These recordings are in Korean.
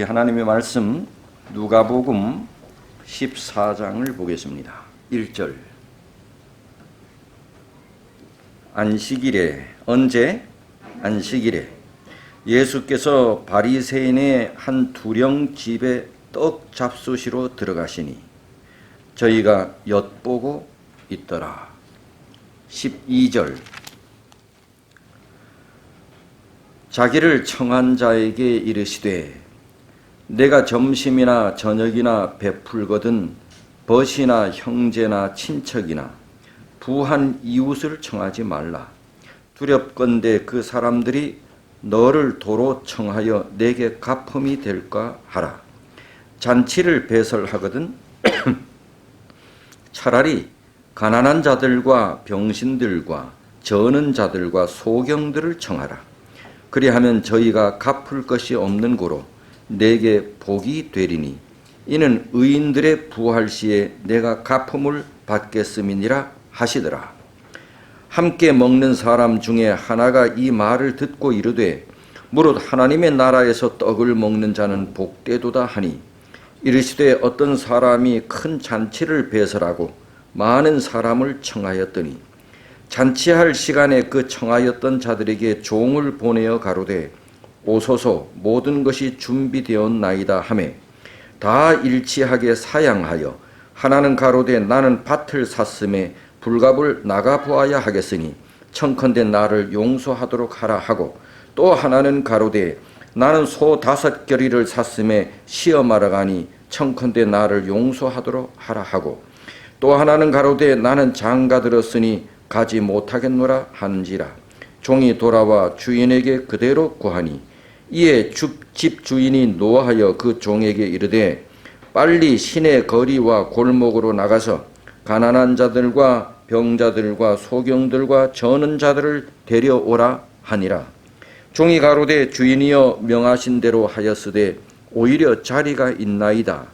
하나님의 말씀 누가복음 14장을 보겠습니다. 1절. 안식일에, 언제? 안식일에 예수께서 바리새인의 한 두령 집에 떡 잡수시러 들어가시니 저희가 엿보고 있더라. 12절. 자기를 청한 자에게 이르시되 내가 점심이나 저녁이나 베풀거든 벗이나 형제나 친척이나 부한 이웃을 청하지 말라. 두렵건대 그 사람들이 너를 도로 청하여 내게 갚음이 될까 하라. 잔치를 배설하거든 차라리 가난한 자들과 병신들과 저는 자들과 소경들을 청하라. 그리하면 저희가 갚을 것이 없는 고로 내게 복이 되리니 이는 의인들의 부활 시에 내가 갚음을 받겠음이니라 하시더라. 함께 먹는 사람 중에 하나가 이 말을 듣고 이르되 무릇 하나님의 나라에서 떡을 먹는 자는 복되도다 하니 이르시되 어떤 사람이 큰 잔치를 배설하고 많은 사람을 청하였더니 잔치할 시간에 그 청하였던 자들에게 종을 보내어 가로되 오소서 모든 것이 준비되었나이다 하매 다 일치하게 사양하여 하나는 가로되 나는 밭을 샀음에 불갑을 나가 보아야 하겠으니 청컨대 나를 용서하도록 하라 하고 또 하나는 가로되 나는 소 5겨리를 샀음에 시험하러 가니 청컨대 나를 용서하도록 하라 하고 또 하나는 가로되 나는 장가 들었으니 가지 못하겠노라 하는지라. 종이 돌아와 주인에게 그대로 구하니 이에 집 주인이 노하여 그 종에게 이르되 빨리 시내 거리와 골목으로 나가서 가난한 자들과 병자들과 소경들과 저는 자들을 데려오라 하니라. 종이 가로되 주인이여 명하신 대로 하였으되 오히려 자리가 있나이다.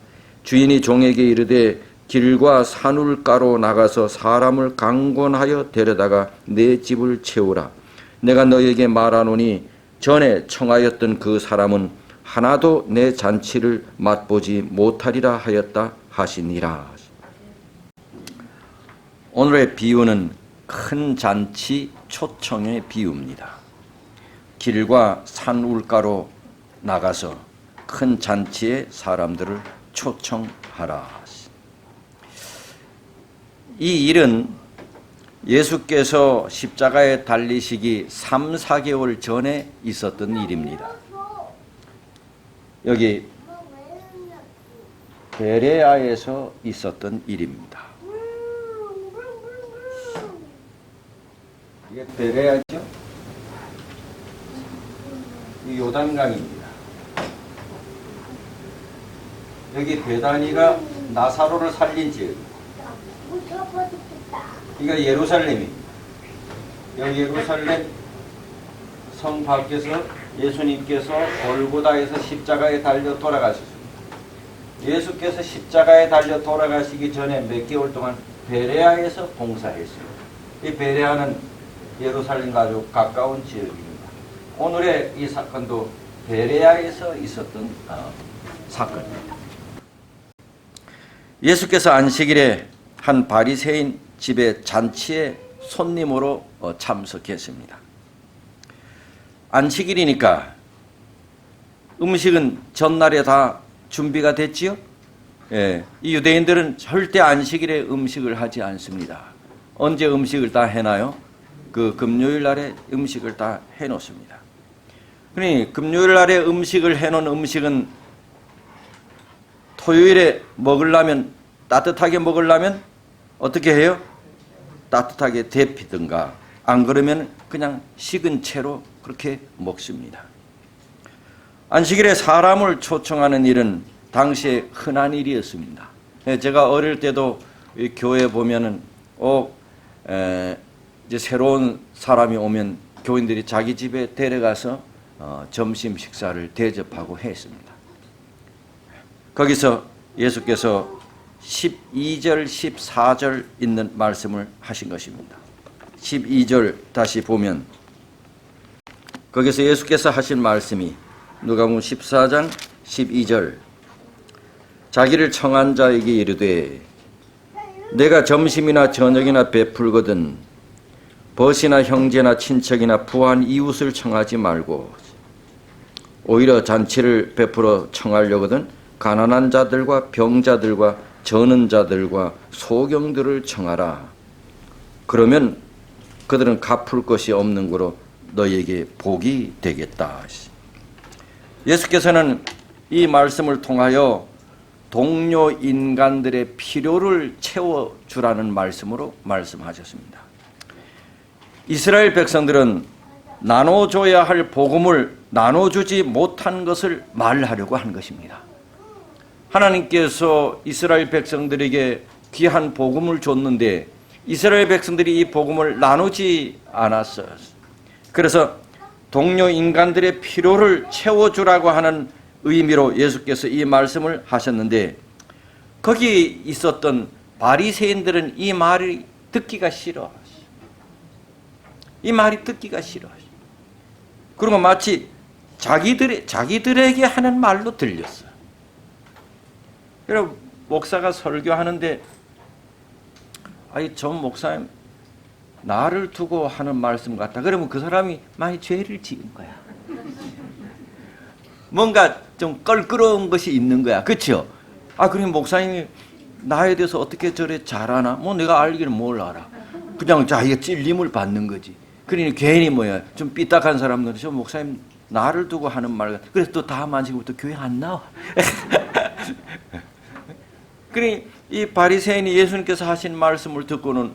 주인이 종에게 이르되 길과 산울가로 나가서 사람을 강권하여 데려다가 내 집을 채우라. 내가 너에게 말하노니 전에 청하였던 그 사람은 하나도 내 잔치를 맛보지 못하리라 하였다 하시니라. 오늘의 비유는 큰 잔치 초청의 비유입니다. 길과 산 울가로 나가서 큰 잔치에 사람들을 초청하라. 이 일은 예수께서 십자가에 달리시기 3, 4개월 전에 있었던 일입니다. 여기 베레아에서 있었던 일입니다. 이게 베레아죠? 이 요단강입니다. 여기 베다니가 나사로를 살린 지역입니다. 이거 예루살렘입니다. 여기 예루살렘 성 밖에서 예수님께서 골고다에서 십자가에 달려 돌아가셨습니다. 예수께서 십자가에 달려 돌아가시기 전에 몇 개월 동안 베레아에서 봉사했습니다. 이 베레아는 예루살렘과 아주 가까운 지역입니다. 오늘의 이 사건도 베레아에서 있었던 사건입니다. 예수께서 안식일에 한 바리새인 집에 잔치에 손님으로 참석했습니다. 안식일이니까 음식은 전날에 다 준비가 됐지요? 예, 이 유대인들은 절대 안식일에 음식을 하지 않습니다. 언제 음식을 다 해놔요? 그 금요일 날에 음식을 다 해놓습니다. 그러니 금요일 날에 음식을 해놓은 음식은 토요일에 먹으려면 따뜻하게 먹으려면 어떻게 해요? 따뜻하게 데피든가 안 그러면 그냥 식은 채로 그렇게 먹습니다. 안식일에 사람을 초청하는 일은 당시에 흔한 일이었습니다. 제가 어릴 때도 교회 보면은 이제 새로운 사람이 오면 교인들이 자기 집에 데려가서 점심 식사를 대접하고 했습니다. 거기서 예수께서 12절, 14절 있는 말씀을 하신 것입니다. 12절 다시 보면 거기서 예수께서 하신 말씀이 누가복음 14장 12절 자기를 청한 자에게 이르되 내가 점심이나 저녁이나 베풀거든 벗이나 형제나 친척이나 부한 이웃을 청하지 말고 오히려 잔치를 베풀어 청하려거든 가난한 자들과 병자들과 저는 자들과 소경들을 청하라. 그러면 그들은 갚을 것이 없는 거로 너에게 복이 되겠다. 예수께서는 이 말씀을 통하여 동료 인간들의 필요를 채워주라는 말씀으로 말씀하셨습니다. 이스라엘 백성들은 나눠줘야 할 복음을 나눠주지 못한 것을 말하려고 한 것입니다. 하나님께서 이스라엘 백성들에게 귀한 복음을 줬는데 이스라엘 백성들이 이 복음을 나누지 않았어요. 그래서 동료 인간들의 필요를 채워주라고 하는 의미로 예수께서 이 말씀을 하셨는데 거기 있었던 바리새인들은 이 말이 듣기가 싫어. 이 말이 듣기가 싫어. 그리고 마치 자기들에게 하는 말로 들렸어요. 여러분 목사가 설교하는데 아니 전 목사님 나를 두고 하는 말씀 같다. 그러면 그 사람이 많이 죄를 지은 거야. 뭔가 좀 껄끄러운 것이 있는 거야. 그렇죠? 아 그럼 목사님이 나에 대해서 어떻게 저래 잘하나? 뭐 내가 알기는 뭘 알아. 그냥 자기가 찔림을 받는 거지. 그러니 괜히 뭐야 좀 삐딱한 사람들은 저 목사님 나를 두고 하는 말. 그래서 또 다음 안식부터 교회 안 나와. 그러니 이 바리새인이 예수님께서 하신 말씀을 듣고는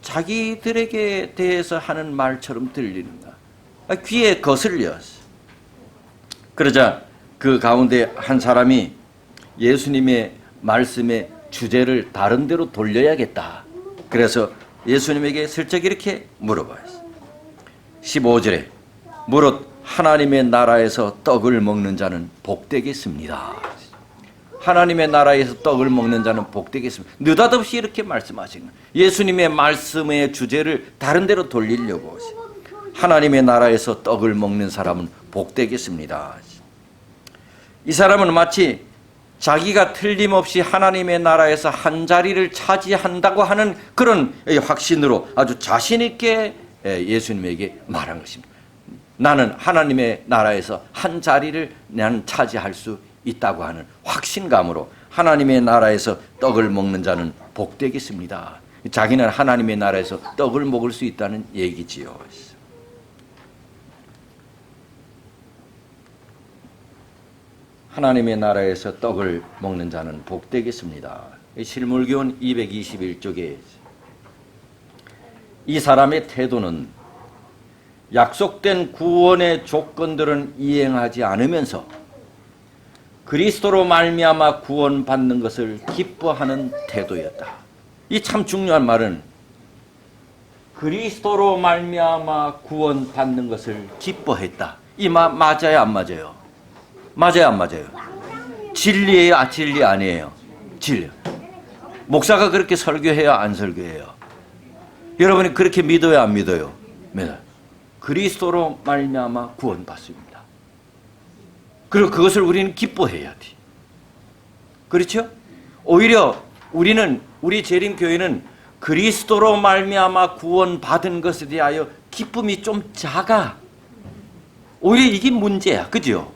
자기들에게 대해서 하는 말처럼 들리는 거야. 귀에 거슬렸어. 그러자 그 가운데 한 사람이 예수님의 말씀의 주제를 다른 데로 돌려야겠다. 그래서 예수님에게 슬쩍 이렇게 물어봐요. 15절에 무릇 하나님의 나라에서 떡을 먹는 자는 복되겠습니다. 하나님의 나라에서 떡을 먹는 자는 복되겠습니다. 느닷없이 이렇게 말씀하시는 거예요. 예수님의 말씀의 주제를 다른 데로 돌리려고 하나님의 나라에서 떡을 먹는 사람은 복되겠습니다. 이 사람은 마치 자기가 틀림없이 하나님의 나라에서 한 자리를 차지한다고 하는 그런 확신으로 아주 자신 있게 예수님에게 말한 것입니다. 나는 하나님의 나라에서 한 자리를 나는 차지할 수 있다고 하는 확신감으로 하나님의 나라에서 떡을 먹는 자는 복되겠습니다. 자기는 하나님의 나라에서 떡을 먹을 수 있다는 얘기지요. 하나님의 나라에서 떡을 먹는 자는 복되겠습니다. 실물교훈 221쪽에 이 사람의 태도는 약속된 구원의 조건들은 이행하지 않으면서 그리스도로 말미암아 구원받는 것을 기뻐하는 태도였다. 이 참 중요한 말은 그리스도로 말미암아 구원받는 것을 기뻐했다. 이 말 맞아요, 안 맞아요? 맞아요, 안 맞아요? 진리예요, 진리 아니에요? 진리. 목사가 그렇게 설교해요, 안 설교해요? 여러분이 그렇게 믿어요, 안 믿어요? 믿어요. 그리스도로 말미암아 구원받습니다. 그리고 그것을 우리는 기뻐해야 돼. 그렇죠? 오히려 우리 재림교회는 그리스도로 말미암아 구원받은 것에 대하여 기쁨이 좀 작아. 오히려 이게 문제야. 그죠?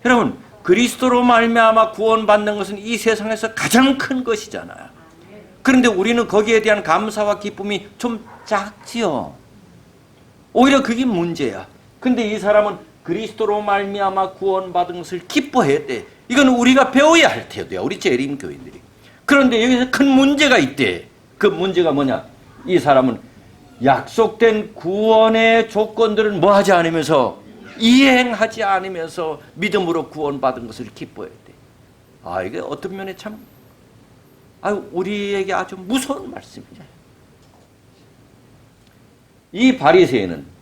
여러분 그리스도로 말미암아 구원받는 것은 이 세상에서 가장 큰 것이잖아요. 그런데 우리는 거기에 대한 감사와 기쁨이 좀 작지요. 오히려 그게 문제야. 근데 이 사람은 그리스도로 말미암아 구원받은 것을 기뻐했대. 이건 우리가 배워야 할 태도야. 우리 재림교인들이. 그런데 여기서 큰 문제가 있대. 그 문제가 뭐냐? 이 사람은 약속된 구원의 조건들은 뭐 하지 않으면서 이행하지 않으면서 믿음으로 구원받은 것을 기뻐했대. 아, 이게 어떤 면에 참 우리에게 아주 무서운 말씀이죠. 이 바리새인은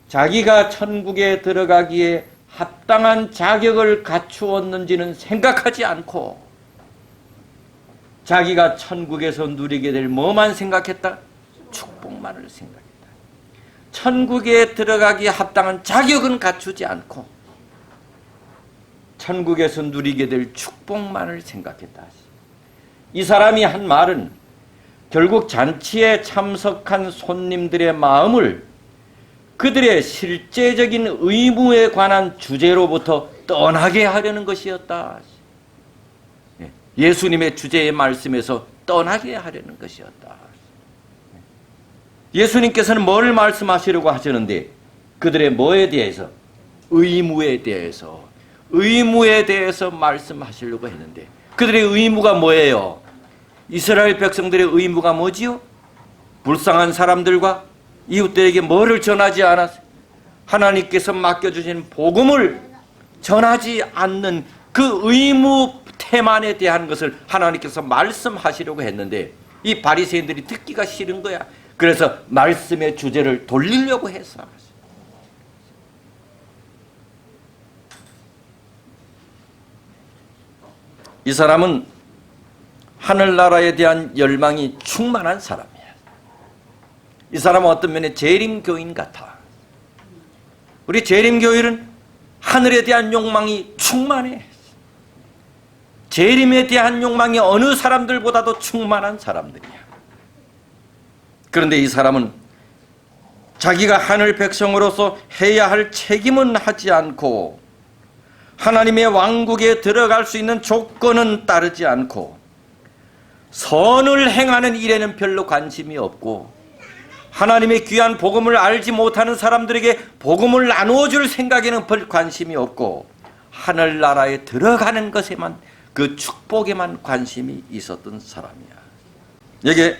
자기가 천국에 들어가기에 합당한 자격을 갖추었는지는 생각하지 않고 자기가 천국에서 누리게 될 뭐만 생각했다? 축복만을 생각했다. 천국에 들어가기에 합당한 자격은 갖추지 않고 천국에서 누리게 될 축복만을 생각했다. 이 사람이 한 말은 결국 잔치에 참석한 손님들의 마음을 그들의 실제적인 의무에 관한 주제로부터 떠나게 하려는 것이었다. 예수님의 주제의 말씀에서 떠나게 하려는 것이었다. 예수님께서는 뭘 말씀하시려고 하시는데 그들의 뭐에 대해서? 의무에 대해서 말씀하시려고 했는데 그들의 의무가 뭐예요? 이스라엘 백성들의 의무가 뭐지요? 불쌍한 사람들과 이웃들에게 뭐를 전하지 않았어요? 하나님께서 맡겨주신 복음을 전하지 않는 그 의무 태만에 대한 것을 하나님께서 말씀하시려고 했는데 이 바리새인들이 듣기가 싫은 거야. 그래서 말씀의 주제를 돌리려고 했어. 이 사람은 하늘나라에 대한 열망이 충만한 사람이야. 이 사람은 어떤 면에 재림교인 같아. 우리 재림교인은 하늘에 대한 욕망이 충만해. 재림에 대한 욕망이 어느 사람들보다도 충만한 사람들이야. 그런데 이 사람은 자기가 하늘 백성으로서 해야 할 책임은 하지 않고 하나님의 왕국에 들어갈 수 있는 조건은 따르지 않고 선을 행하는 일에는 별로 관심이 없고 하나님의 귀한 복음을 알지 못하는 사람들에게 복음을 나누어 줄 생각에는 별 관심이 없고 하늘나라에 들어가는 것에만 그 축복에만 관심이 있었던 사람이야. 여기에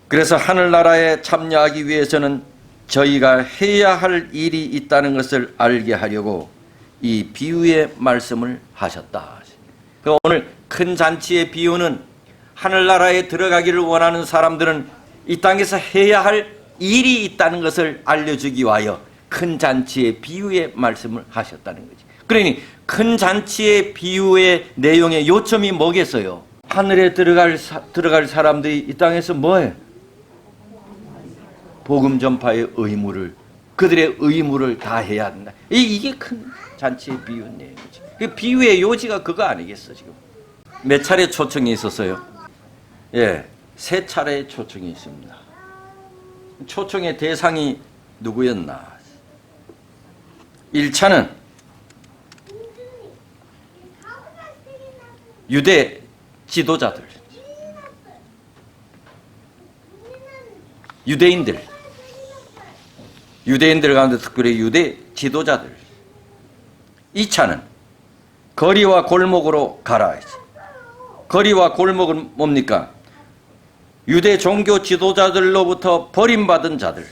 그래서 하늘나라에 참여하기 위해서는 저희가 해야 할 일이 있다는 것을 알게 하려고 이 비유의 말씀을 하셨다. 오늘 큰 잔치의 비유는 하늘나라에 들어가기를 원하는 사람들은 이 땅에서 해야 할 일이 있다는 것을 알려주기 위하여 큰 잔치의 비유의 말씀을 하셨다는 거지. 그러니 큰 잔치의 비유의 내용의 요점이 뭐겠어요? 하늘에 들어갈 사람들이 이 땅에서 뭐해? 복음 전파의 의무를, 그들의 의무를 다 해야 한다. 이게 큰 잔치의 비유 내용이지. 그 비유의 요지가 그거 아니겠어 지금? 몇 차례 초청이 있었어요? 예, 3차례 초청이 있습니다. 초청의 대상이 누구였나? 1차는 유대 지도자들, 유대인들 가운데 특별히 유대 지도자들. 2차는 거리와 골목으로 가라. 거리와 골목은 뭡니까? 유대 종교 지도자들로부터 버림받은 자들,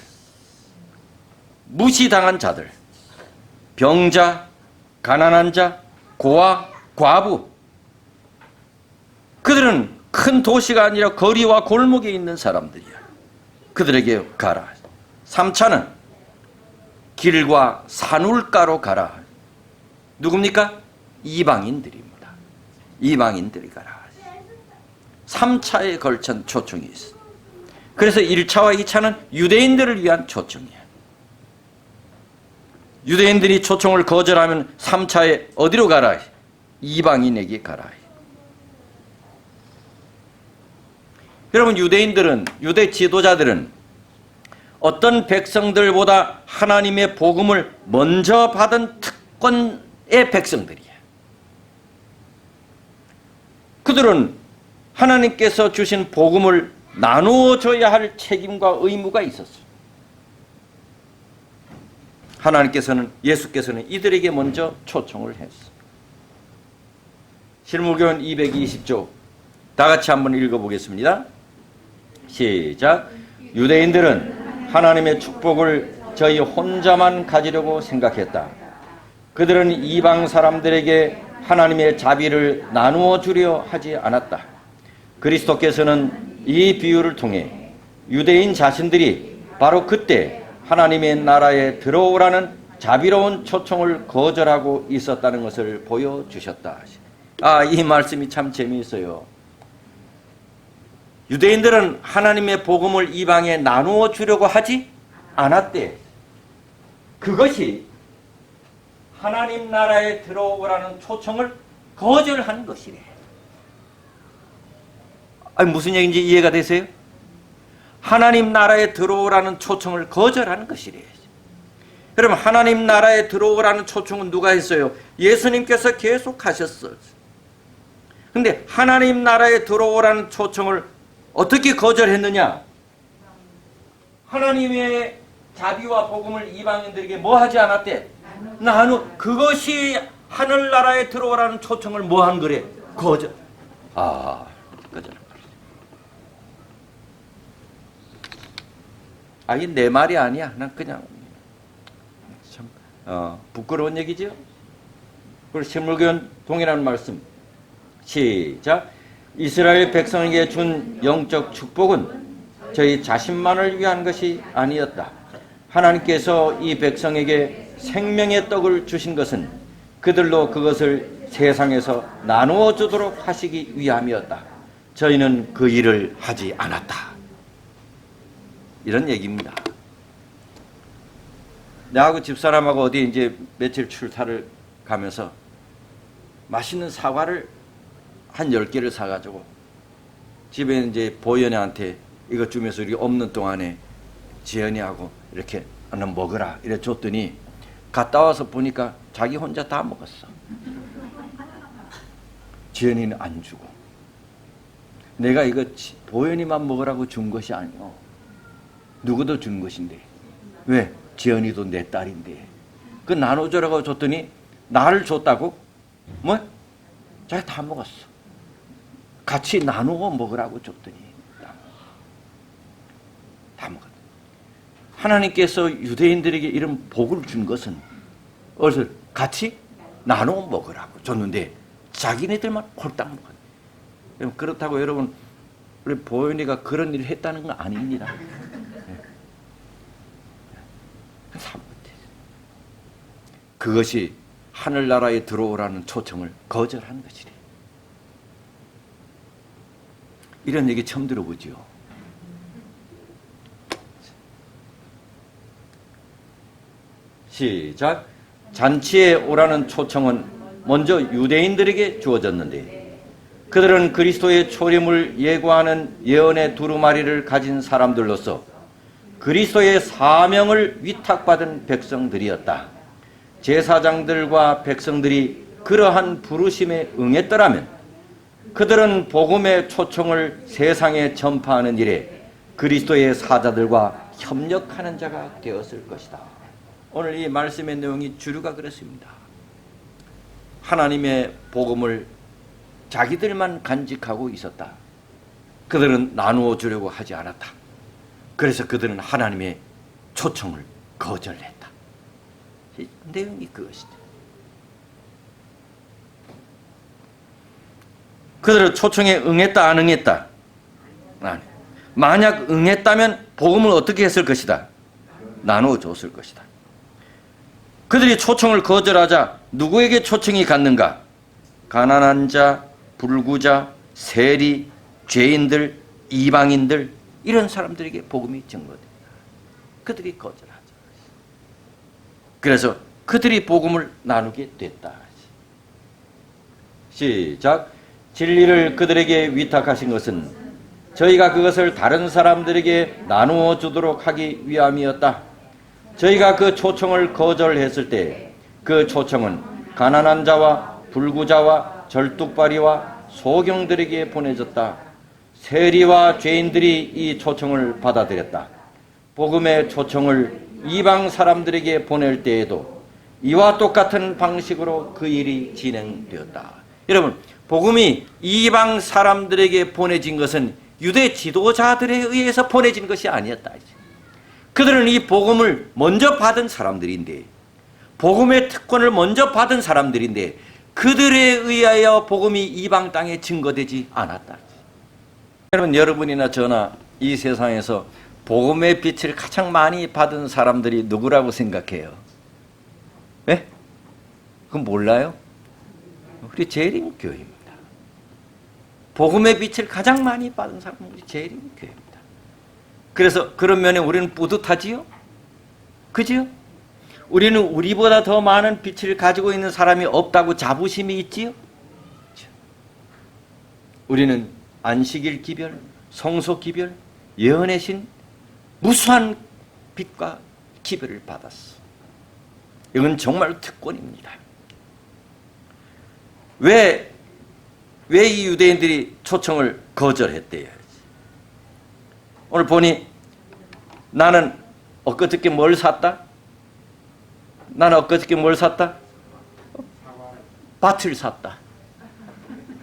무시당한 자들, 병자, 가난한 자, 고아, 과부. 그들은 큰 도시가 아니라 거리와 골목에 있는 사람들이야. 그들에게 가라. 3차는 길과 산울가로 가라. 누굽니까? 이방인들입니다. 이방인들이 가라. 3차에 걸친 초청이 있어. 그래서 1차와 2차는 유대인들을 위한 초청이야. 유대인들이 초청을 거절하면 3차에 어디로 가라? 이방인에게 가라. 여러분, 유대 지도자들은 어떤 백성들보다 하나님의 복음을 먼저 받은 특권의 백성들이야. 그들은 하나님께서 주신 복음을 나누어 줘야 할 책임과 의무가 있었어요. 예수께서는 이들에게 먼저 초청을 했어요. 실무교훈 220조 다 같이 한번 읽어보겠습니다. 시작. 유대인들은 하나님의 축복을 저희 혼자만 가지려고 생각했다. 그들은 이방 사람들에게 하나님의 자비를 나누어 주려 하지 않았다. 그리스도께서는 이 비유를 통해 유대인 자신들이 바로 그때 하나님의 나라에 들어오라는 자비로운 초청을 거절하고 있었다는 것을 보여주셨다. 이 말씀이 참 재미있어요. 유대인들은 하나님의 복음을 이방에 나누어 주려고 하지 않았대. 그것이 하나님 나라에 들어오라는 초청을 거절한 것이래. 아니, 무슨 얘기인지 이해가 되세요? 하나님 나라에 들어오라는 초청을 거절한 것이래. 그럼 하나님 나라에 들어오라는 초청은 누가 했어요? 예수님께서 계속 하셨어요. 근데 하나님 나라에 들어오라는 초청을 어떻게 거절했느냐? 하나님의 자비와 복음을 이방인들에게 뭐 하지 않았대? 그것이 하늘나라에 들어오라는 초청을 뭐 한 거래? 거절. 거절. 이게 내 말이 아니야. 난 그냥 참 부끄러운 얘기죠. 그리고 신물교는 동일한 말씀. 시작. 이스라엘 백성에게 준 영적 축복은 저희 자신만을 위한 것이 아니었다. 하나님께서 이 백성에게 생명의 떡을 주신 것은 그들로 그것을 세상에서 나누어 주도록 하시기 위함이었다. 저희는 그 일을 하지 않았다. 이런 얘기입니다. 나하고 집사람하고 어디 이제 며칠 출타를 가면서 맛있는 사과를 한 10개를 사가지고 집에 이제 보현이한테 이것 주면서 우리 없는 동안에 지연이하고 이렇게 너 먹으라 이래 줬더니 갔다 와서 보니까 자기 혼자 다 먹었어. 지연이는 안 주고. 내가 이거 보현이만 먹으라고 준 것이 아니오. 누구도 준 것인데. 왜? 지연이도 내 딸인데. 그 나눠주라고 줬더니 나를 줬다고? 뭐? 자기 다 먹었어. 같이 나누어 먹으라고 줬더니 다 먹었다. 하나님께서 유대인들에게 이런 복을 준 것은 어디서 같이 나누어 먹으라고 줬는데 자기네들만 홀딱 먹었다. 그렇다고 여러분 우리 보현이가 그런 일을 했다는 건 아닙니다. 그것이 하늘나라에 들어오라는 초청을 거절한 것이래. 이런 얘기 처음 들어보지요. 시작. 잔치에 오라는 초청은 먼저 유대인들에게 주어졌는데 그들은 그리스도의 초림을 예고하는 예언의 두루마리를 가진 사람들로서 그리스도의 사명을 위탁받은 백성들이었다. 제사장들과 백성들이 그러한 부르심에 응했더라면 그들은 복음의 초청을 세상에 전파하는 일에 그리스도의 사자들과 협력하는 자가 되었을 것이다. 오늘 이 말씀의 내용이 주류가 그렇습니다. 하나님의 복음을 자기들만 간직하고 있었다. 그들은 나누어 주려고 하지 않았다. 그래서 그들은 하나님의 초청을 거절했다. 내용이 그것이다. 그들은 초청에 응했다 안 응했다? 아니. 만약 응했다면 복음을 어떻게 했을 것이다? 나누어 줬을 것이다. 그들이 초청을 거절하자 누구에게 초청이 갔는가? 가난한 자, 불구자, 세리, 죄인들, 이방인들 이런 사람들에게 복음이 증거된다. 그들이 거절하죠. 그래서 그들이 복음을 나누게 됐다. 시작. 진리를 그들에게 위탁하신 것은 저희가 그것을 다른 사람들에게 나누어 주도록 하기 위함이었다. 저희가 그 초청을 거절했을 때 그 초청은 가난한 자와 불구자와 절뚝발이와 소경들에게 보내졌다. 세리와 죄인들이 이 초청을 받아들였다. 복음의 초청을 이방 사람들에게 보낼 때에도 이와 똑같은 방식으로 그 일이 진행되었다. 여러분, 복음이 이방 사람들에게 보내진 것은 유대 지도자들에 의해서 보내진 것이 아니었다. 그들은 이 복음을 먼저 받은 사람들인데, 복음의 특권을 먼저 받은 사람들인데 그들에 의하여 복음이 이방 땅에 증거되지 않았다. 여러분, 여러분이나 저나 이 세상에서 복음의 빛을 가장 많이 받은 사람들이 누구라고 생각해요? 네? 그건 몰라요? 우리 재림교회입니다. 복음의 빛을 가장 많이 받은 사람은 우리 재림교회입니다. 그래서 그런 면에 우리는 뿌듯하지요? 그지요? 우리는 우리보다 더 많은 빛을 가지고 있는 사람이 없다고 자부심이 있지요? 우리는 안식일 기별, 성소 기별, 예언의 신, 무수한 빛과 기별을 받았어. 이건 정말 특권입니다. 왜 이 유대인들이 초청을 거절했대요? 오늘 보니 나는 엊그저께 뭘 샀다? 나는 엊그저께 뭘 샀다? 밭을 샀다.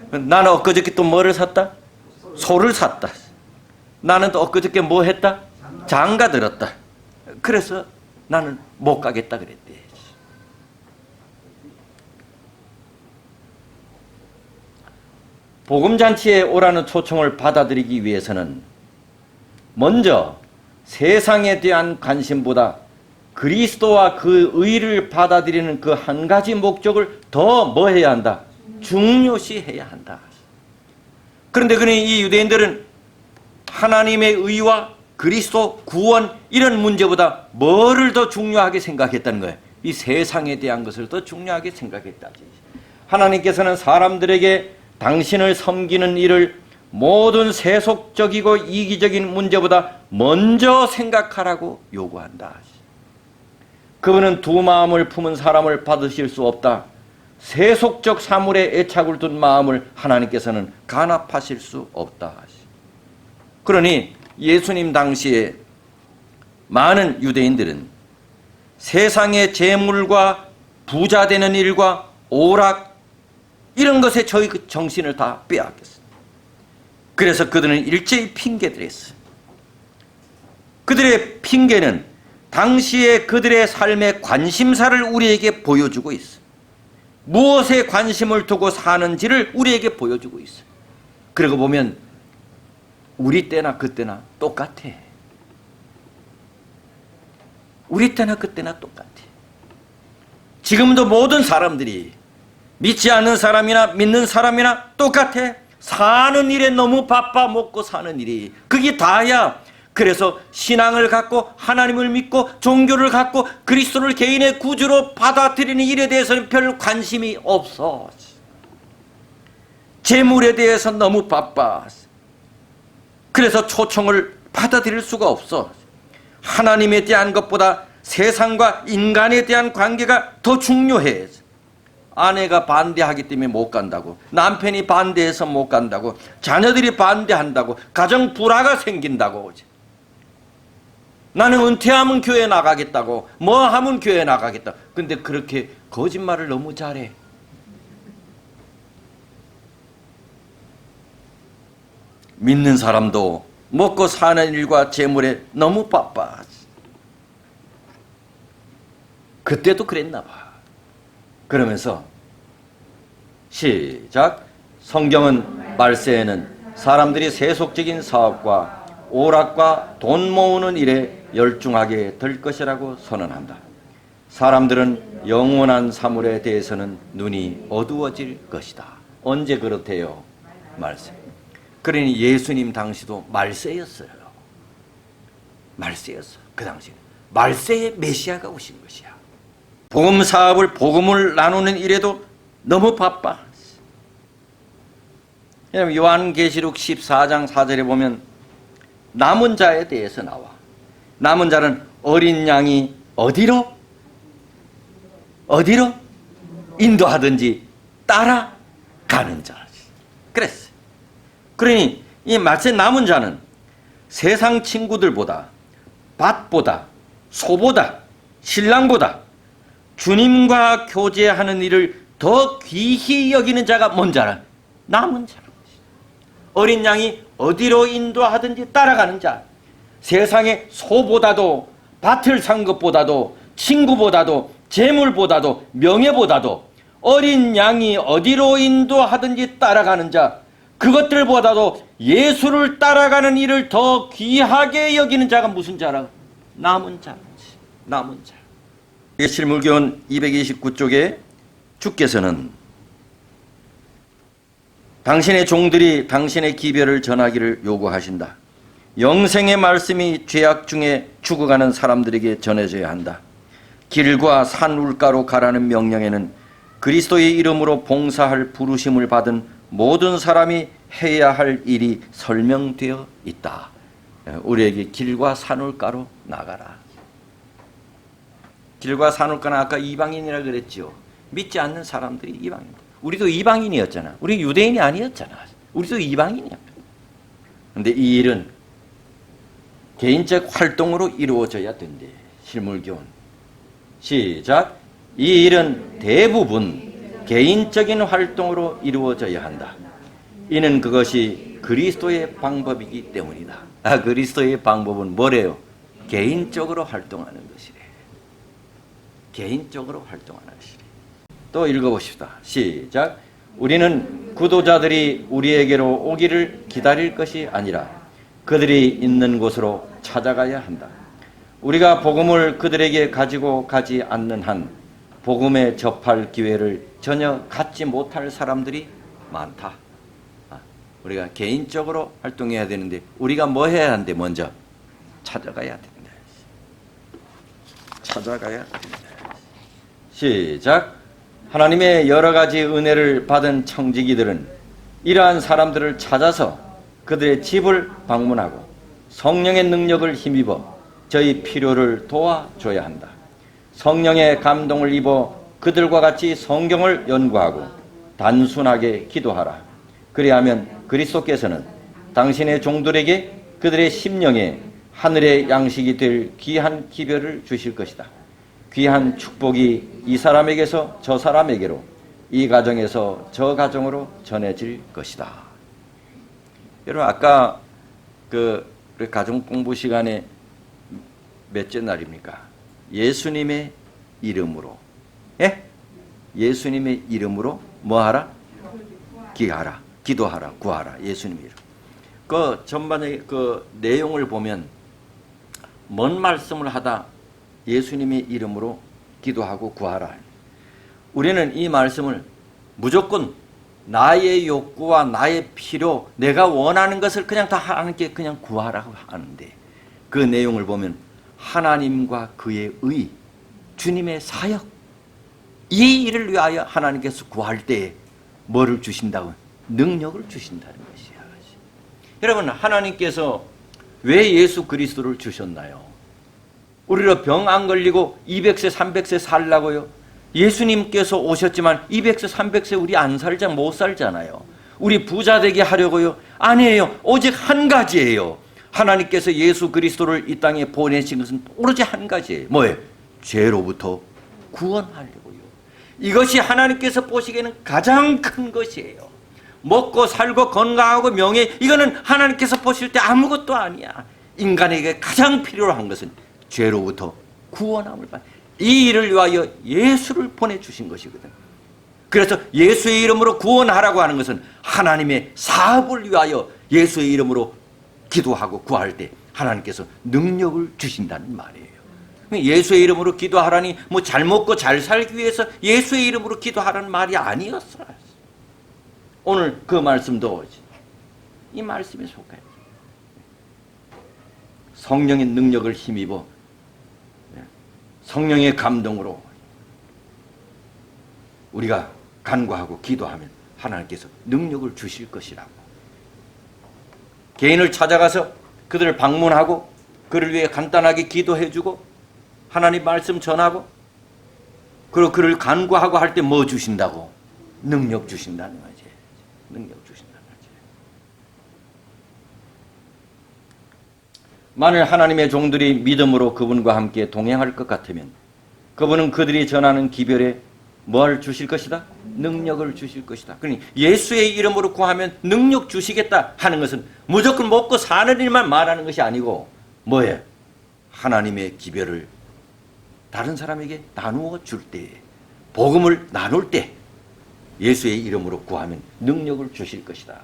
나는 엊그저께 또 뭐를 샀다? 소를 샀다. 나는 또 엊그저께 뭐 했다? 장가 들었다. 그래서 나는 못 가겠다 그랬대. 복음잔치에 오라는 초청을 받아들이기 위해서는 먼저 세상에 대한 관심보다 그리스도와 그 의를 받아들이는 그 한 가지 목적을 더 뭐 해야 한다? 중요시해야 한다. 그런데 이 유대인들은 하나님의 의와 그리스도 구원 이런 문제보다 뭐를 더 중요하게 생각했다는 거예요. 이 세상에 대한 것을 더 중요하게 생각했다. 하나님께서는 사람들에게 당신을 섬기는 일을 모든 세속적이고 이기적인 문제보다 먼저 생각하라고 요구한다. 그분은 두 마음을 품은 사람을 받으실 수 없다. 세속적 사물에 애착을 둔 마음을 하나님께서는 간합하실 수 없다. 그러니 예수님 당시에 많은 유대인들은 세상의 재물과 부자 되는 일과 오락 이런 것에 저희 그 정신을 다 빼앗겼어요. 그래서 그들은 일제히 핑계를 했어요. 그들의 핑계는 당시에 그들의 삶의 관심사를 우리에게 보여주고 있어요. 무엇에 관심을 두고 사는지를 우리에게 보여주고 있어요. 그러고 보면 우리 때나 그때나 똑같아. 우리 때나 그때나 똑같아. 지금도 모든 사람들이 믿지 않는 사람이나 믿는 사람이나 똑같아. 사는 일에 너무 바빠. 먹고 사는 일이 그게 다야. 그래서 신앙을 갖고 하나님을 믿고 종교를 갖고 그리스도를 개인의 구주로 받아들이는 일에 대해서는 별 관심이 없어. 재물에 대해서 너무 바빠. 그래서 초청을 받아들일 수가 없어. 하나님에 대한 것보다 세상과 인간에 대한 관계가 더 중요해. 아내가 반대하기 때문에 못 간다고, 남편이 반대해서 못 간다고, 자녀들이 반대한다고, 가정 불화가 생긴다고. 나는 은퇴하면 교회 나가겠다고, 뭐 하면 교회 나가겠다. 근데 그렇게 거짓말을 너무 잘해. 믿는 사람도 먹고 사는 일과 재물에 너무 바빠. 그때도 그랬나 봐. 그러면서 시작. 성경은 말세에는 사람들이 세속적인 사업과 오락과 돈 모으는 일에 열중하게 될 것이라고 선언한다. 사람들은 영원한 사물에 대해서는 눈이 어두워질 것이다. 언제 그렇대요? 말세. 그러니 예수님 당시도 말세였어요. 말세였어. 그 당시 말세에 메시아가 오신 것이야. 복음 사업을, 복음을 나누는 일에도 너무 바빠. 요한계시록 14장 4절에 보면 남은 자에 대해서 나와. 남은 자는 어린 양이 어디로 인도하든지 따라가는 자. 그랬어요. 그러니 이 말세 남은 자는 세상 친구들보다, 밭보다, 소보다, 신랑보다 주님과 교제하는 일을 더 귀히 여기는 자가 뭔지 알아? 남은 자. 어린 양이 어디로 인도하든지 따라가는 자. 세상의 소보다도, 밭을 산 것보다도, 친구보다도, 재물보다도, 명예보다도 어린 양이 어디로 인도하든지 따라가는 자. 그것들보다도 예수를 따라가는 일을 더 귀하게 여기는 자가 무슨 자라? 남은 자. 남은 자. 실물교훈 229쪽에 주께서는 당신의 종들이 당신의 기별을 전하기를 요구하신다. 영생의 말씀이 죄악 중에 죽어가는 사람들에게 전해져야 한다. 길과 산 울가로 가라는 명령에는 그리스도의 이름으로 봉사할 부르심을 받은 모든 사람이 해야 할 일이 설명되어 있다. 우리에게 길과 산 울가로 나가라. 길과 산 울가는 아까 이방인이라 그랬죠. 믿지 않는 사람들이 이방인. 우리도 이방인이었잖아. 우리 유대인이 아니었잖아. 우리도 이방인이야. 그런데 이 일은 개인적 활동으로 이루어져야 된대. 실물교훈. 시작. 이 일은 대부분 개인적인 활동으로 이루어져야 한다. 이는 그것이 그리스도의 방법이기 때문이다. 그리스도의 방법은 뭐래요? 개인적으로 활동하는 것이래. 개인적으로 활동하는 것이래. 또 읽어봅시다. 시작. 우리는 구도자들이 우리에게로 오기를 기다릴 것이 아니라 그들이 있는 곳으로 찾아가야 한다. 우리가 복음을 그들에게 가지고 가지 않는 한 복음에 접할 기회를 전혀 갖지 못할 사람들이 많다. 우리가 개인적으로 활동해야 되는데 우리가 뭐 해야 하는데 먼저 찾아가야 된다. 찾아가야 된다. 시작. 하나님의 여러 가지 은혜를 받은 청지기들은 이러한 사람들을 찾아서 그들의 집을 방문하고 성령의 능력을 힘입어 저희 필요를 도와줘야 한다. 성령의 감동을 입어 그들과 같이 성경을 연구하고 단순하게 기도하라. 그리하면 그리스도께서는 당신의 종들에게 그들의 심령에 하늘의 양식이 될 귀한 기별을 주실 것이다. 귀한 축복이 이 사람에게서 저 사람에게로, 이 가정에서 저 가정으로 전해질 것이다. 여러분 아까 그 가정 공부 시간에 몇째 날입니까? 예수님의 이름으로. 예? 예수님의 이름으로 뭐 하라? 기하라. 기도하라. 구하라. 예수님의 이름. 그 전반의 그 내용을 보면 뭔 말씀을 하다 예수님의 이름으로 기도하고 구하라. 우리는 이 말씀을 무조건 나의 욕구와 나의 필요, 내가 원하는 것을 그냥 다 하나님께 그냥 구하라고 하는데 그 내용을 보면 하나님과 그의 의, 주님의 사역, 이 일을 위하여 하나님께서 구할 때에 뭐를 주신다고? 능력을 주신다는 것이야. 여러분 하나님께서 왜 예수 그리스도를 주셨나요? 우리로 병 안 걸리고 200세 300세 살라고요? 예수님께서 오셨지만 200세 300세 우리 안 살자 못 살잖아요. 우리 부자 되게 하려고요? 아니에요. 오직 한 가지예요. 하나님께서 예수 그리스도를 이 땅에 보내신 것은 오로지 한 가지예요. 뭐예요? 죄로부터 구원하려고요. 이것이 하나님께서 보시기에는 가장 큰 것이에요. 먹고 살고 건강하고 명예, 이거는 하나님께서 보실 때 아무것도 아니야. 인간에게 가장 필요로 한 것은 죄로부터 구원함을 받는, 이 일을 위하여 예수를 보내주신 것이거든. 그래서 예수의 이름으로 구원하라고 하는 것은 하나님의 사업을 위하여 예수의 이름으로 기도하고 구할 때 하나님께서 능력을 주신다는 말이에요. 예수의 이름으로 기도하라니 뭐 잘 먹고 잘 살기 위해서 예수의 이름으로 기도하라는 말이 아니었어요. 오늘 그 말씀도 이 말씀에 속해요. 성령의 능력을 힘입어 성령의 감동으로 우리가 간구하고 기도하면 하나님께서 능력을 주실 것이라고. 개인을 찾아가서 그들을 방문하고 그를 위해 간단하게 기도해주고 하나님 말씀 전하고 그리고 그를 간구하고 할 때 뭐 주신다고? 능력 주신다는 거지. 능력 주신다는 거지. 만일 하나님의 종들이 믿음으로 그분과 함께 동행할 것 같으면 그분은 그들이 전하는 기별에 뭘 주실 것이다? 능력을 주실 것이다. 그러니 예수의 이름으로 구하면 능력 주시겠다 하는 것은 무조건 먹고 사는 일만 말하는 것이 아니고 뭐예요? 하나님의 기별을 다른 사람에게 나누어 줄 때, 복음을 나눌 때 예수의 이름으로 구하면 능력을 주실 것이다.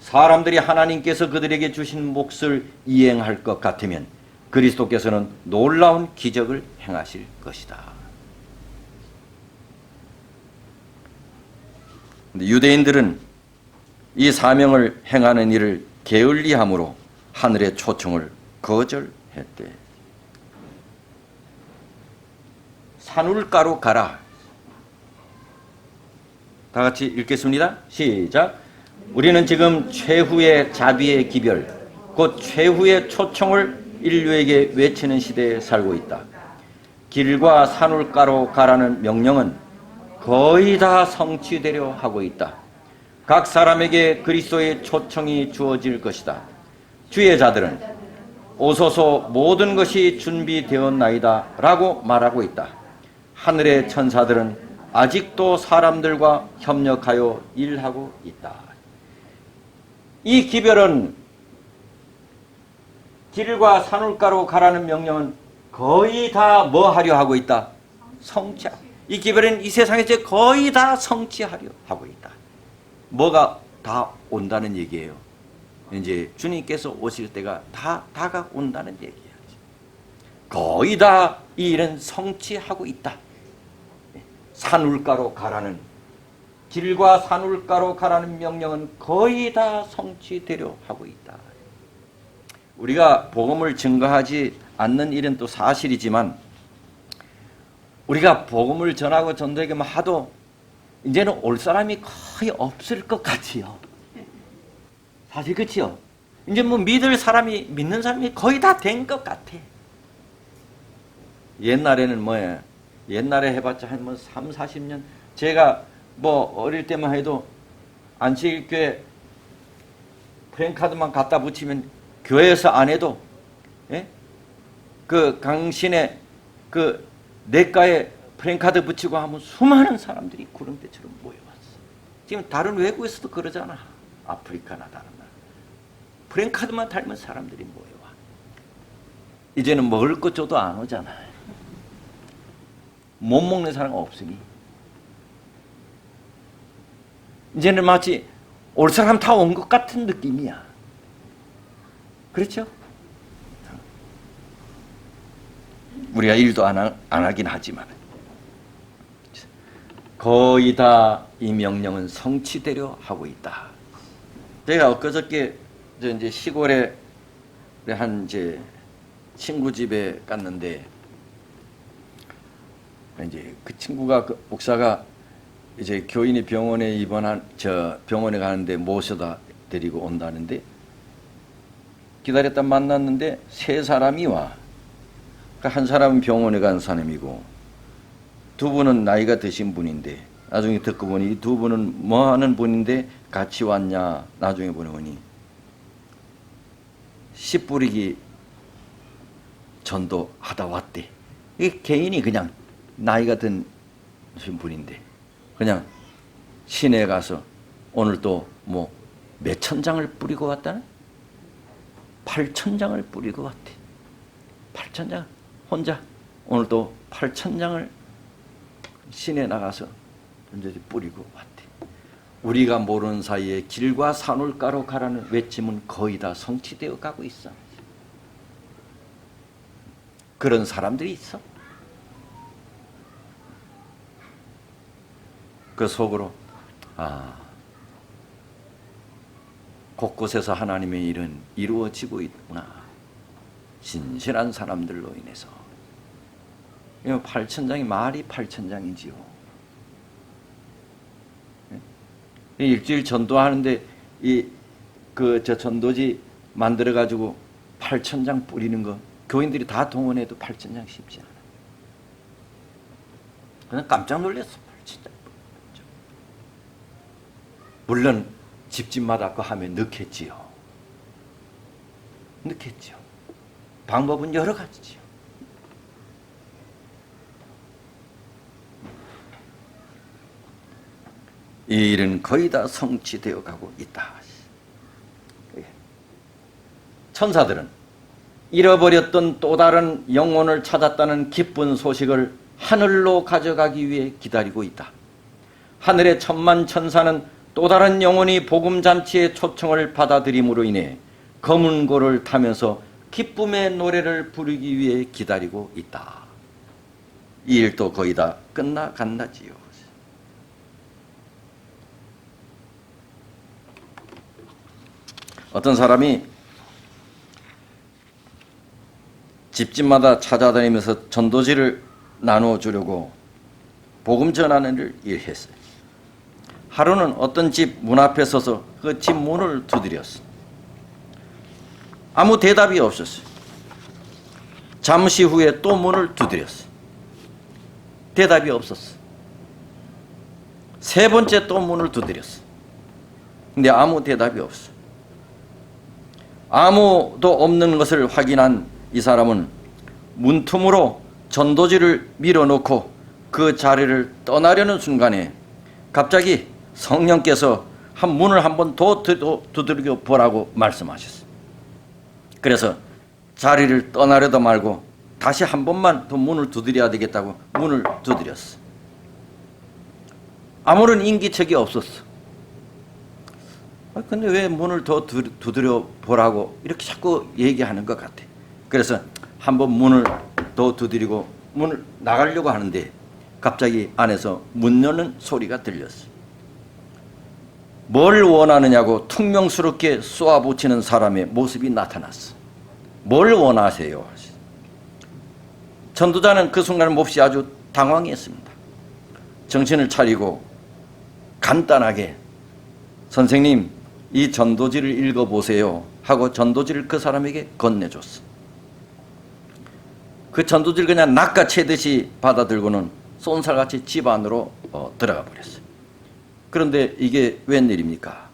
사람들이 하나님께서 그들에게 주신 몫을 이행할 것 같으면 그리스도께서는 놀라운 기적을 행하실 것이다. 근데 유대인들은 이 사명을 행하는 일을 게을리함으로 하늘의 초청을 거절했대. 산울가로 가라. 다 같이 읽겠습니다. 시작. 우리는 지금 최후의 자비의 기별, 곧 최후의 초청을 인류에게 외치는 시대에 살고 있다. 길과 산울가로 가라는 명령은 거의 다 성취되려 하고 있다. 각 사람에게 그리스도의 초청이 주어질 것이다. 주의 자들은 오소서 모든 것이 준비되었나이다 라고 말하고 있다. 하늘의 천사들은 아직도 사람들과 협력하여 일하고 있다. 이 기별은, 길과 산울가로 가라는 명령은 거의 다 뭐 하려 하고 있다? 성취하고. 이 기별은 이 세상에서 거의 다 성취하려 하고 있다. 뭐가 다 온다는 얘기예요. 이제 주님께서 오실 때가 다 다가온다는 얘기예요. 거의 다 이 일은 성취하고 있다. 산울가로 가라는, 길과 산울가로 가라는 명령은 거의 다 성취되려 하고 있다. 우리가 복음을 증거하지 않는 일은 또 사실이지만, 우리가 복음을 전하고 전도하기만 하도 이제는 올 사람이 거의 없을 것 같지요. 사실 그치요? 이제 뭐 믿는 사람이 거의 다 된 것 같아. 옛날에는 뭐예요? 옛날에 해봤자 한 뭐 3, 40년. 제가 뭐 어릴 때만 해도 안식일교회 프랜카드만 갖다 붙이면 교회에서 안 해도, 예? 그 강신의 그 냇가에 프랜카드 붙이고 하면 수많은 사람들이 구름대처럼 모여왔어. 지금 다른 외국에서도 그러잖아. 아프리카나 다른 나라. 프랜카드만 달면 사람들이 모여와. 이제는 먹을 것 줘도 안 오잖아. 못 먹는 사람 없으니. 이제는 마치 올 사람 다 온 것 같은 느낌이야. 그렇죠? 우리가 일도 안 하긴 하지만 거의 다 이 명령은 성취되려 하고 있다. 제가 엊그저께 이제 시골에 한 이제 친구 집에 갔는데, 이제 그 친구가, 그 목사가 이제 교인이 병원에 병원에 가는데 모셔다 데리고 온다는데, 기다렸다 만났는데 세 사람이 와. 한 사람은 병원에 간 사람이고, 두 분은 나이가 드신 분인데, 나중에 듣고 보니 이 두 분은 뭐 하는 분인데 같이 왔냐, 나중에 보니 씨 뿌리기 전도하다 왔대. 이 개인이 그냥 나이가 든 분인데 그냥 시내에 가서 오늘 또 뭐 몇천 장을 뿌리고 왔다는? 8,000장을 뿌리고 왔대. 8,000장 혼자 오늘 또 8,000장을 시내에 나가서 이제 뿌리고 왔대. 우리가 모르는 사이에 길과 산울가로 가라는 외침은 거의 다 성취되어 가고 있어. 그런 사람들이 있어. 그 속으로 곳곳에서 하나님의 일은 이루어지고 있구나. 신실한 사람들로 인해서. 8,000장이 말이 8,000장이지요. 일주일 전도하는데 저 전도지 만들어 가지고 8,000장 뿌리는 거 교인들이 다 동원해도 8,000장 쉽지 않아. 그냥 깜짝 놀랐어. 8,000장. 물론 집집마다 그 하면 넣겠지요. 넣겠지요. 방법은 여러 가지지요. 이 일은 거의 다 성취되어 가고 있다. 천사들은 잃어버렸던 또 다른 영혼을 찾았다는 기쁜 소식을 하늘로 가져가기 위해 기다리고 있다. 하늘의 천만 천사는 또 다른 영혼이 복음잔치의 초청을 받아들임으로 인해 검은 고를 타면서 기쁨의 노래를 부르기 위해 기다리고 있다. 이 일도 거의 다 끝나간다지요. 어떤 사람이 집집마다 찾아다니면서 전도지를 나눠주려고 복음 전하는 일을 했어요. 하루는 어떤 집 문 앞에 서서 그 집 문을 두드렸어요. 아무 대답이 없었어요. 잠시 후에 또 문을 두드렸어요. 대답이 없었어요. 세 번째 또 문을 두드렸어요. 근데 아무 대답이 없어요. 아무도 없는 것을 확인한 이 사람은 문틈으로 전도지를 밀어놓고 그 자리를 떠나려는 순간에 갑자기 성령께서 문을 한 번 더 두드려 보라고 말씀하셨어요. 그래서 자리를 떠나려도 말고 다시 한 번만 더 문을 두드려야 되겠다고 문을 두드렸어. 아무런 인기척이 없었어. 근데 왜 문을 더 두드려 보라고 이렇게 자꾸 얘기하는 것 같아. 그래서 한번 문을 더 두드리고 문을 나가려고 하는데 갑자기 안에서 문 여는 소리가 들렸어. 뭘 원하느냐고 퉁명스럽게 쏘아붙이는 사람의 모습이 나타났어. 뭘 원하세요? 전도자는 그 순간을 몹시 아주 당황했습니다. 정신을 차리고 간단하게 선생님 이 전도지를 읽어보세요 하고 전도지를 그 사람에게 건네줬어. 그 전도지를 그냥 낚아채듯이 받아들고는 쏜살같이 집 안으로 들어가 버렸어요. 그런데 이게 웬일입니까?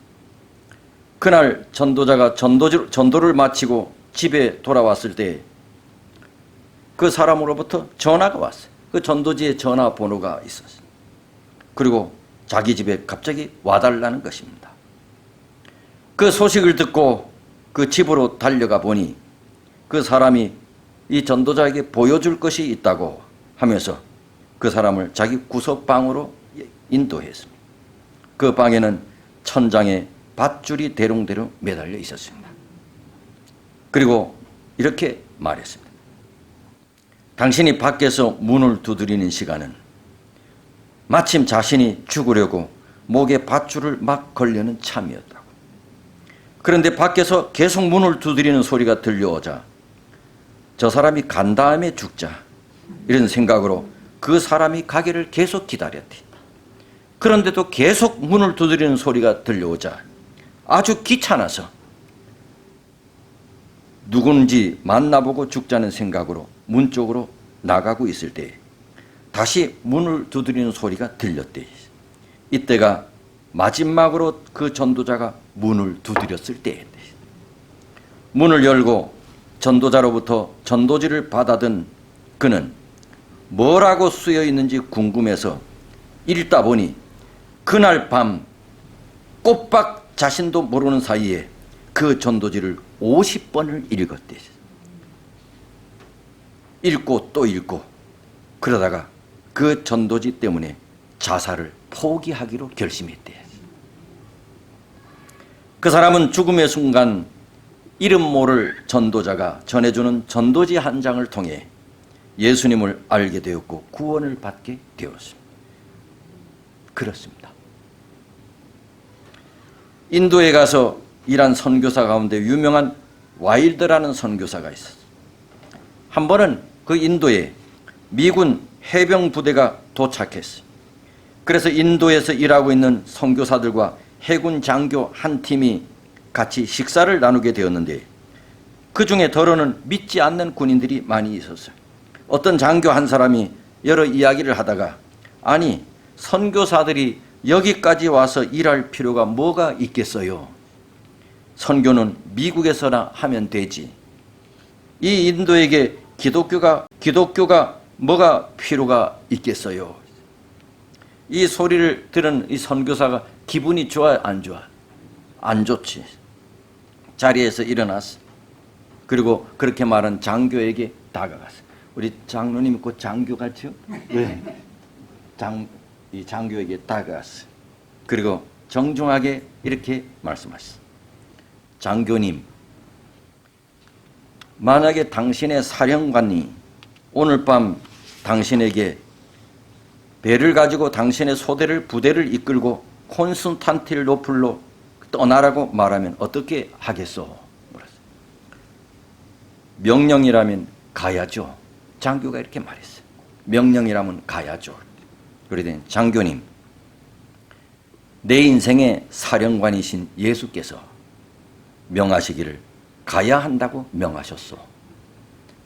그날 전도자가 전도를 마치고 집에 돌아왔을 때 그 사람으로부터 전화가 왔어요. 그 전도지에 전화번호가 있었어요. 그리고 자기 집에 갑자기 와달라는 것입니다. 그 소식을 듣고 그 집으로 달려가 보니 그 사람이 이 전도자에게 보여줄 것이 있다고 하면서 그 사람을 자기 구석방으로 인도했습니다. 그 방에는 천장에 밧줄이 대롱대롱 매달려 있었습니다. 그리고 이렇게 말했습니다. 당신이 밖에서 문을 두드리는 시간은 마침 자신이 죽으려고 목에 밧줄을 막 걸려는 참이었다고. 그런데 밖에서 계속 문을 두드리는 소리가 들려오자 저 사람이 간 다음에 죽자 이런 생각으로 그 사람이 가기를 계속 기다렸대. 그런데도 계속 문을 두드리는 소리가 들려오자 아주 귀찮아서 누군지 만나보고 죽자는 생각으로 문 쪽으로 나가고 있을 때 다시 문을 두드리는 소리가 들렸대. 이때가 마지막으로 그 전도자가 문을 두드렸을 때였대. 문을 열고 전도자로부터 전도지를 받아든 그는 뭐라고 쓰여 있는지 궁금해서 읽다 보니 그날 밤 꼬박 자신도 모르는 사이에 그 전도지를 50번을 읽었대. 읽고 또 읽고 그러다가 그 전도지 때문에 자살을 포기하기로 결심했대. 그 사람은 죽음의 순간 이름 모를 전도자가 전해주는 전도지 한 장을 통해 예수님을 알게 되었고 구원을 받게 되었습니다. 그렇습니다. 인도에 가서 일한 선교사 가운데 유명한 와일드라는 선교사가 있었어요. 한 번은 그 인도에 미군 해병 부대가 도착했어요. 그래서 인도에서 일하고 있는 선교사들과 해군 장교 한 팀이 같이 식사를 나누게 되었는데 그 중에 더러는 믿지 않는 군인들이 많이 있었어요. 어떤 장교 한 사람이 여러 이야기를 하다가 아니 선교사들이 여기까지 와서 일할 필요가 뭐가 있겠어요? 선교는 미국에서나 하면 되지. 이 인도에게 기독교가 뭐가 필요가 있겠어요? 이 소리를 들은 이 선교사가 기분이 좋아 안 좋아? 안 좋지. 자리에서 일어났어. 그리고 그렇게 말한 장교에게 다가갔어. 우리 장로님이 곧 장교 같죠? 네. 이 장교에게 다가갔어. 그리고 정중하게 이렇게 말씀하셨어. 장교님, 만약에 당신의 사령관이 오늘 밤 당신에게 배를 가지고 당신의 부대를 이끌고 콘스탄티노플로 떠나라고 말하면 어떻게 하겠소? 물었어요. 명령이라면 가야죠. 장교가 이렇게 말했어요. 명령이라면 가야죠. 그러더니 장교님, 내 인생의 사령관이신 예수께서 명하시기를 가야 한다고 명하셨소.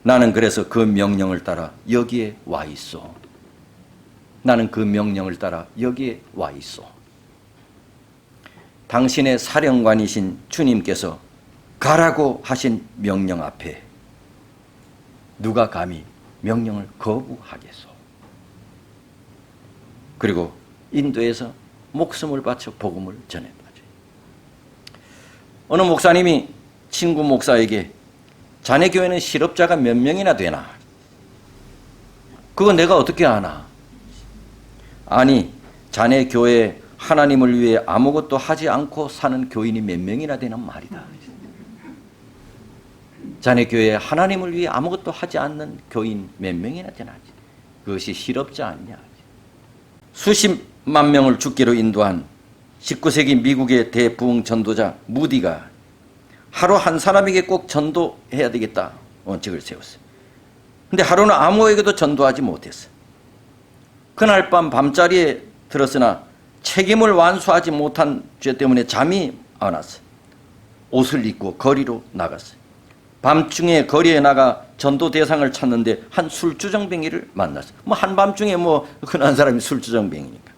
나는 그래서 그 명령을 따라 여기에 와 있어. 나는 그 명령을 따라 여기에 와 있어. 당신의 사령관이신 주님께서 가라고 하신 명령 앞에 누가 감히 명령을 거부하겠소. 그리고 인도에서 목숨을 바쳐 복음을 전했다. 어느 목사님이 친구 목사에게 자네 교회는 실업자가 몇 명이나 되나? 그거 내가 어떻게 아나? 아니, 자네 교회에 하나님을 위해 아무것도 하지 않고 사는 교인이 몇 명이나 되는 말이다. 자네 교회에 하나님을 위해 아무것도 하지 않는 교인 몇 명이나 되나? 그것이 실업자 아니냐? 수십만 명을 죽기로 인도한 19세기 미국의 대부흥 전도자 무디가 하루 한 사람에게 꼭 전도해야 되겠다 원칙을 세웠어요. 근데 하루는 아무에게도 전도하지 못했어. 그날 밤 밤자리에 들었으나 책임을 완수하지 못한 죄 때문에 잠이 안 왔어. 옷을 입고 거리로 나갔어요. 밤중에 거리에 나가 전도 대상을 찾는데 한 술주정뱅이를 만났어요. 뭐 한밤중에 뭐 흔한 사람이 술주정뱅이니까.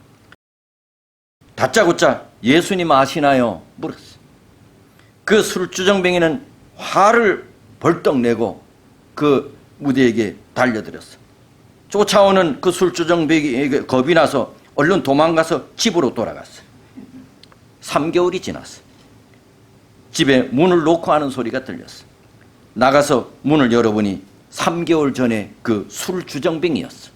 다짜고짜 예수님 아시나요? 물었어요. 그 술주정뱅이는 화를 벌떡 내고 그 무디에게 달려들었어. 쫓아오는 그 술주정뱅이에게 겁이 나서 얼른 도망가서 집으로 돌아갔어. 3개월이 지났어. 집에 문을 놓고 하는 소리가 들렸어. 나가서 문을 열어보니 3개월 전에 그 술주정뱅이였어.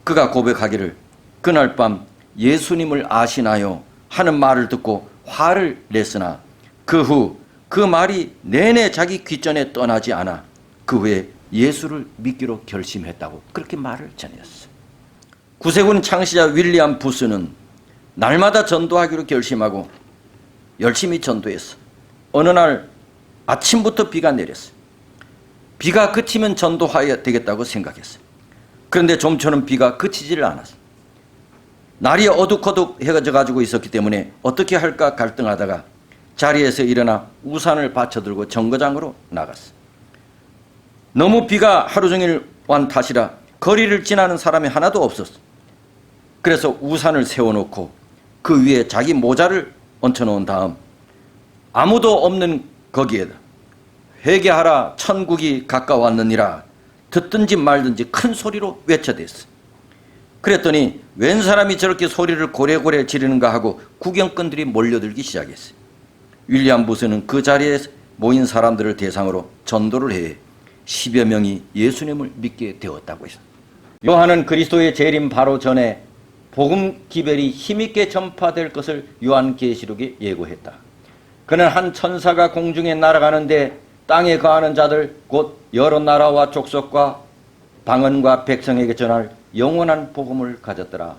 그가 고백하기를 그날 밤 예수님을 아시나요? 하는 말을 듣고 화를 냈으나 그 후 그 말이 내내 자기 귓전에 떠나지 않아 그 후에 예수를 믿기로 결심했다고 그렇게 말을 전했어. 구세군 창시자 윌리엄 부스는 날마다 전도하기로 결심하고 열심히 전도했어. 어느 날 아침부터 비가 내렸어. 비가 그치면 전도해야 되겠다고 생각했어. 그런데 좀처럼 비가 그치지를 않았어. 날이 어둑어둑해져 가지고 있었기 때문에 어떻게 할까 갈등하다가 자리에서 일어나 우산을 받쳐들고 정거장으로 나갔어. 너무 비가 하루 종일 완 탓이라 거리를 지나는 사람이 하나도 없었어. 그래서 우산을 세워놓고 그 위에 자기 모자를 얹혀놓은 다음 아무도 없는 거기에다 회개하라 천국이 가까웠느니라 듣든지 말든지 큰 소리로 외쳐댔어. 그랬더니 웬 사람이 저렇게 소리를 고래고래 지르는가 하고 구경꾼들이 몰려들기 시작했어요. 윌리엄 부스는 그 자리에 모인 사람들을 대상으로 전도를 해 10여 명이 예수님을 믿게 되었다고 했습니다. 요한은 그리스도의 재림 바로 전에 복음 기별이 힘있게 전파될 것을 요한계시록에 예고했다. 그는 한 천사가 공중에 날아가는데 땅에 거하는 자들 곧 여러 나라와 족속과 방언과 백성에게 전할 영원한 복음을 가졌더라.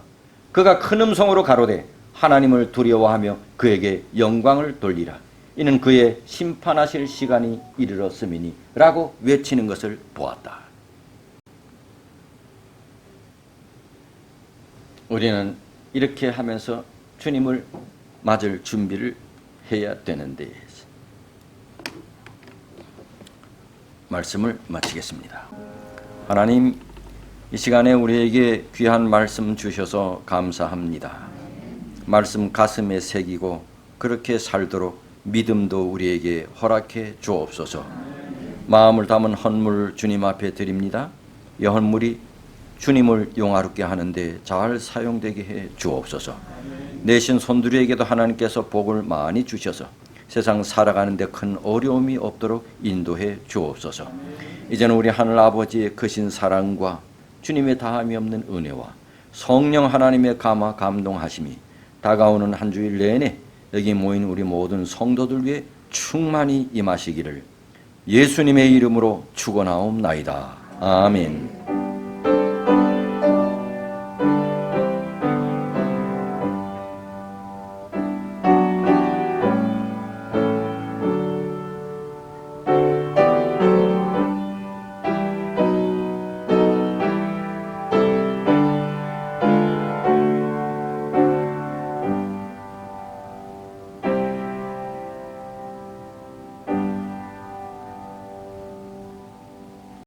그가 큰 음성으로 가로되 하나님을 두려워하며 그에게 영광을 돌리라. 이는 그의 심판하실 시간이 이르렀음이니 라고 외치는 것을 보았다. 우리는 이렇게 하면서 주님을 맞을 준비를 해야 되는데 말씀을 마치겠습니다. 하나님, 이 시간에 우리에게 귀한 말씀 주셔서 감사합니다. 말씀 가슴에 새기고 그렇게 살도록 믿음도 우리에게 허락해 주옵소서. 마음을 담은 헌물 주님 앞에 드립니다. 이 헌물이 주님을 영화롭게 하는데 잘 사용되게 해 주옵소서. 내신 손들이에게도 하나님께서 복을 많이 주셔서 세상 살아가는 데 큰 어려움이 없도록 인도해 주옵소서. 이제는 우리 하늘 아버지의 크신 사랑과 주님의 다함이 없는 은혜와 성령 하나님의 감화 감동하심이 다가오는 한 주일 내내 여기 모인 우리 모든 성도들 위해 충만히 임하시기를 예수님의 이름으로 축원하옵나이다. 아멘.